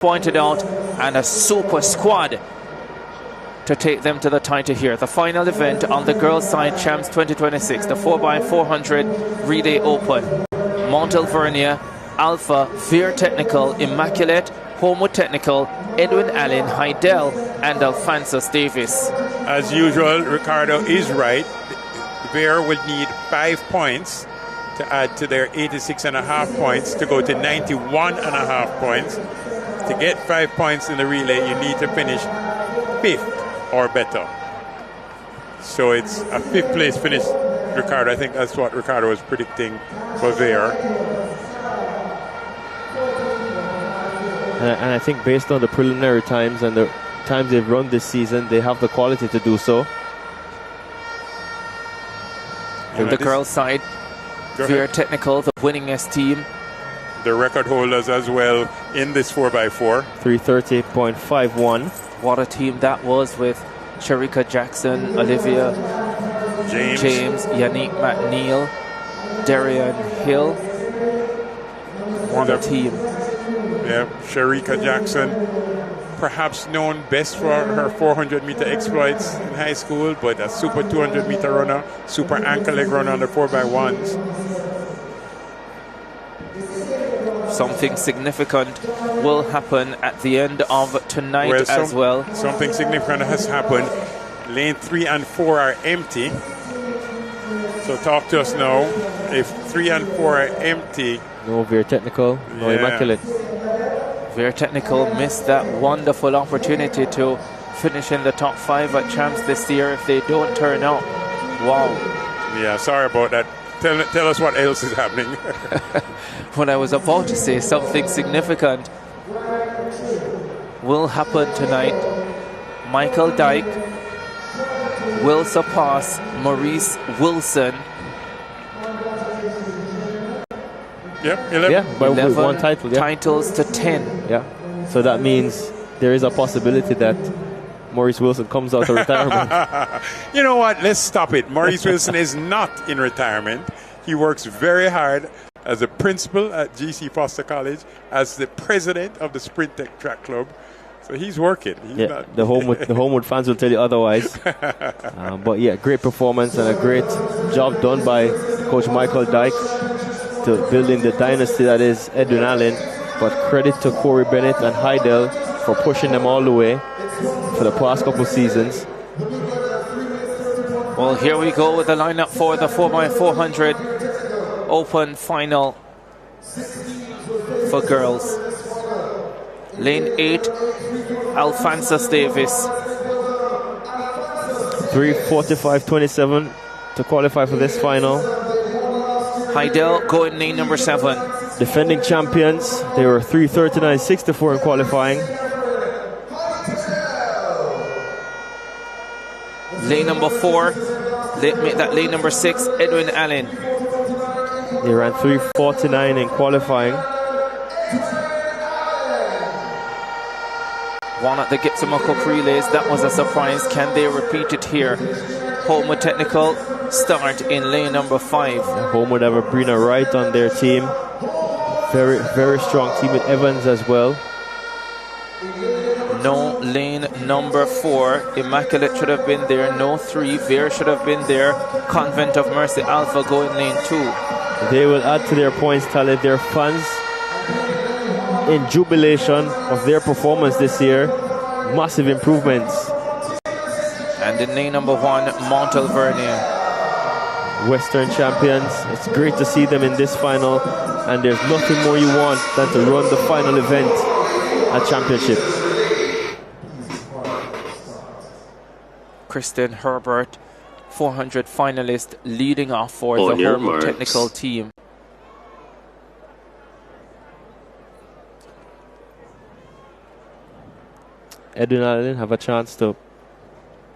pointed out, and a super squad to take them to the title here. The final event on the girls' side, Champs 2026, the 4x400 Relay Open. Mount Alvernia, Alpha, Veer Technical, Immaculate, Homewood Technical, Edwin Allen, HYDEL, and Alphonsus Davis. As usual, Ricardo is right. Veer will need 5 points to add to their 86.5 points to go to 91.5 points. To get 5 points in the relay, you need to finish 5th or better. So it's a 5th place finish, Ricardo. I think that's what Ricardo was predicting for Veer. And I think based on the preliminary times and the times they've run this season, they have the quality to do so. The girls' side, Veer Technical, the winningest team. The record holders as well in this 4x4. 330.51. What a team that was with Sharika Jackson, Olivia James, Yannick McNeil, Darian Hill. What a team. Yeah, Sharika Jackson, perhaps known best for her 400-meter exploits in high school, but a super 200-meter runner, super ankle leg runner on the 4x1s. Something significant will happen at the end of tonight as well. Something significant has happened. Lane 3 and 4 are empty. So talk to us now. If 3 and 4 are empty. No Veer Technical, no Immaculate. Veer Technical missed that wonderful opportunity to finish in the top 5 at Champs this year if they don't turn out. Wow. Yeah, sorry about that. Tell us what else is happening. What I was about to say, something significant will happen tonight. Michael Dyke will surpass Maurice Wilson. Yep, 11. Yeah, by 11 one title. Yeah. Titles to 10. Yeah, so that means there is a possibility that Maurice Wilson comes out of retirement. You know what? Let's stop it. Maurice Wilson is not in retirement. He works very hard as a principal at GC Foster College, as the president of the Sprint Tech Track Club. So he's working. He's not the Homewood fans will tell you otherwise. But yeah, great performance and a great job done by Coach Michael Dyke to building the dynasty that is Edwin Allen. But credit to Corey Bennett and HYDEL for pushing them all the way for the past couple seasons. Well, here we go with the lineup for the 4x400 Open final for girls. Lane 8, Alphonsus Davis. 3:45.27 to qualify for this final. HYDEL going lane number 7. Defending champions, they were 3:39.64 in qualifying. Lane number 4, make that lane number 6, Edwin Allen. They ran 3:49 in qualifying. One at the Gibson McCook relays, that was a surprise. Can they repeat it here? Homewood Technical start in lane number 5. Homewood have a Brina Wright on their team. Very, very strong team with Evans as well. No lane number 4. Immaculate should have been there. No 3. Veer should have been there. Convent of Mercy Alpha going lane 2. They will add to their points tally. Their fans in jubilation of their performance this year. Massive improvements. And in lane number 1, Mount Alvernia. Western champions. It's great to see them in this final. And there's nothing more you want than to run the final event at championship. Kristen Herbert, 400 finalist, leading off for the Homewood Technical team. Edwin Allen have a chance to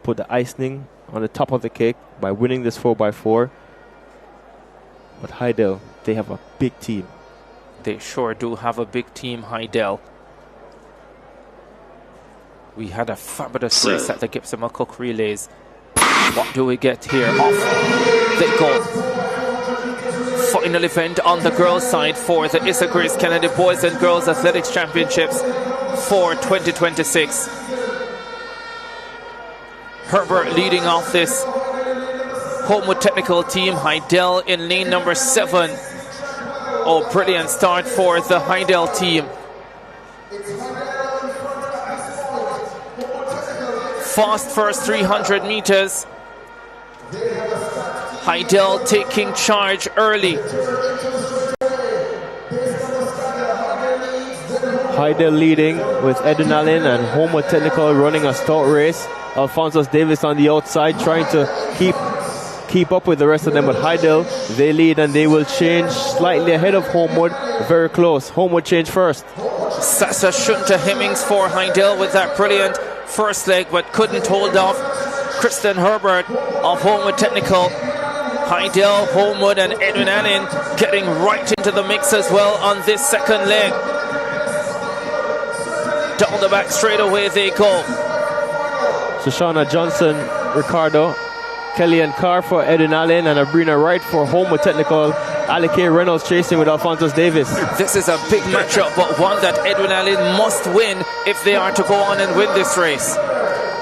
put the icing on the top of the cake by winning this 4x4. But HYDEL, they have a big team. They sure do have a big team, HYDEL. We had a fabulous race at the Gibson McCook relays. What do we get here? Off they go. Final event on the girls' side for the ISSA GraceKennedy Boys and Girls Athletics Championships. for 2026. Herbert leading off this Homewood Technical team. HYDEL in lane number 7. Oh, brilliant start for the HYDEL team. Fast first 300 meters. HYDEL taking charge early. HYDEL leading with Adrenaline and Homewood Technical running a stout race. Alphonsus Davis on the outside trying to keep up with the rest of them, but HYDEL, they lead and they will change slightly ahead of Homewood, very close. Homewood change first. Sasa Shunta Hemmings for HYDEL with that brilliant first leg, but couldn't hold off Kristen Herbert of Homewood Technical. HYDEL, Homewood and Edwin Allen getting right into the mix as well on this second leg. Down the back straight away they go. Shoshana Johnson, Ricardo, Kellyanne Carr for Edwin Allen, and Abrina Wright for Homewood Technical. Ali K. Reynolds chasing with Alphonsus Davis. This is a big matchup, but one that Edwin Allen must win if they are to go on and win this race.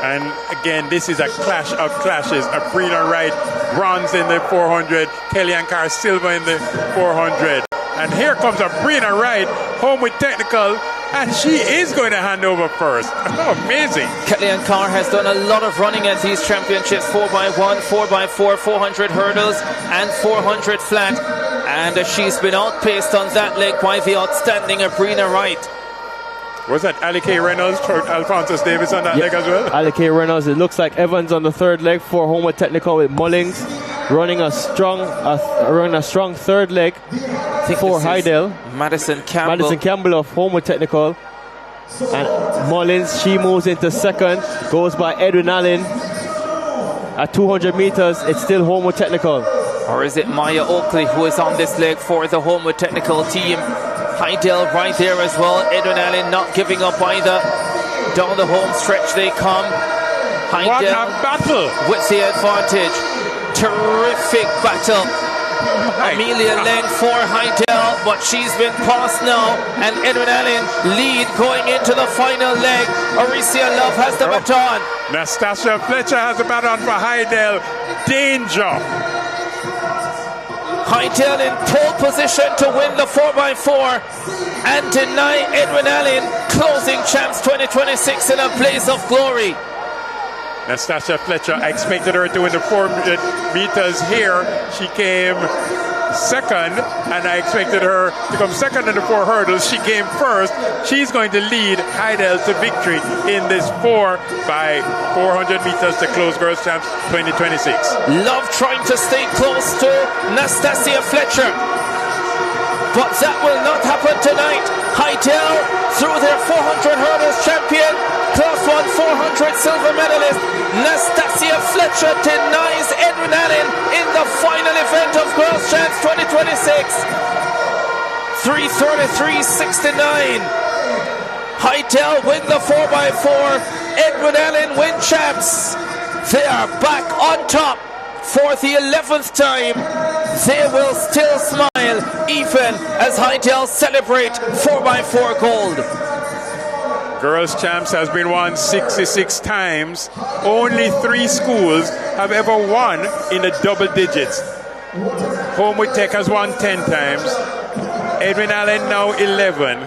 And again, this is a clash of clashes. Abrina Wright, bronze in the 400. Kellyanne Carr, silver in the 400. And here comes Abrina Wright, Homewood Technical, and she is going to hand over first. Oh, amazing. Kellyanne Carr has done a lot of running at these championships, 4x1, 4x4, 400 hurdles and 400 flat. And she's been outpaced on that leg by the outstanding Abrina Wright. Was that Ali K. Reynolds or Alphonsus Davis on that leg as well? Ali K. Reynolds. It looks like Evans on the third leg for Homewood Technical with Mullings running a strong third leg for HYDEL. Madison Campbell of Homewood Technical. And Mullins, she moves into second, goes by Edwin Allen. At 200 meters, it's still Homewood Technical. Or is it Maya Oakley who is on this leg for the Homewood Technical team? HYDEL right there as well. Edwin Allen not giving up either. Down the home stretch they come. HYDEL what a battle with the advantage. Terrific battle. Amelia Leng for HYDEL, but she's been passed now, and Edwin Allen lead going into the final leg. Aricia Love has the baton. Nastasia Fletcher has the baton for HYDEL. Danger. HYDEL in pole position to win the 4x4 and deny Edwin Allen closing champs 2026 in a blaze of glory. Nastasia Fletcher, I expected her to win the 400 meters here. She came second, and I expected her to come second in the 4 hurdles. She came first. She's going to lead HYDEL to victory in this 4x400 meters to close Girls Champs 2026. Love trying to stay close to Nastasia Fletcher, but that will not happen tonight. HYDEL through their 400 hurdles champion, Class 1 400 silver medalist Nastasia Fletcher denies Edwin Allen in the final event of Girls Champs 2026. 3:33.69. HYDEL win the 4x4. Edwin Allen win champs. They are back on top for the 11th time. They will still smile even as HYDEL celebrate 4x4 gold. Girls Champs has been won 66 times. Only 3 schools have ever won in the double digits. Homewood Tech has won 10 times. Edwin Allen now 11.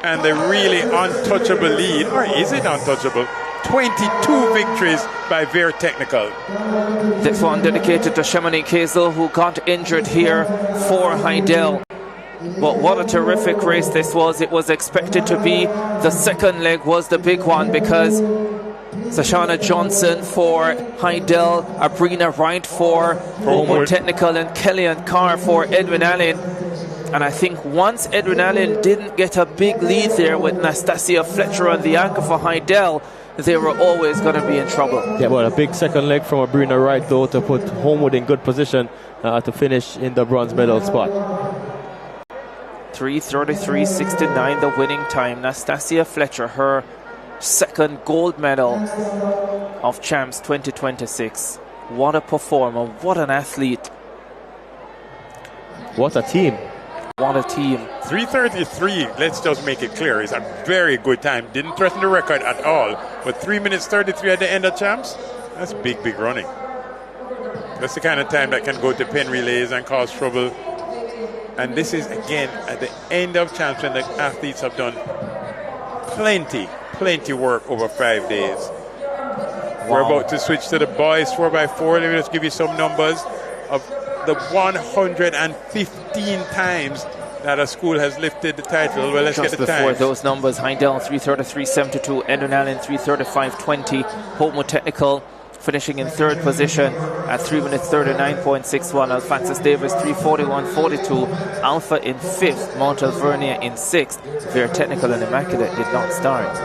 And the really untouchable lead, or is it untouchable? 22 victories by Veer Technical. This one dedicated to Shamani Kazel, who got injured here for HYDEL. But what a terrific race this was. It was expected to be. The second leg was the big one because Shoshana Johnson for HYDEL, Abrina Wright for Homewood Technical, and Kellyanne Carr for Edwin Allen. And I think once Edwin Allen didn't get a big lead there with Nastasia Fletcher on the anchor for HYDEL, they were always going to be in trouble. Yeah, well, a big second leg from Abrina Wright, though, to put Homewood in good position to finish in the bronze medal spot. 3:33.69 the winning time. Nastasia Fletcher, her second gold medal of Champs 2026. What a performer, what an athlete. What a team. What a team. 3:33, let's just make it clear, is a very good time. Didn't threaten the record at all. But 3 minutes 33 at the end of champs, that's big running. That's the kind of time that can go to pen relays and cause trouble. And this is, again, at the end of champs when the athletes have done plenty work over 5 days. Wow. We're about to switch to the boys 4x4. Let me just give you some numbers of the 115 times that a school has lifted the title. Well, let's just get the time. Before those numbers, HYDEL 3:33.72, Edwin 3:35.20, Portmore Technical finishing in third position at 3 minutes 39.61. Alphonsus Davis 3:41.42, Alpha in fifth, Mount Alvernia in sixth. Vere Technical and Immaculate did not start.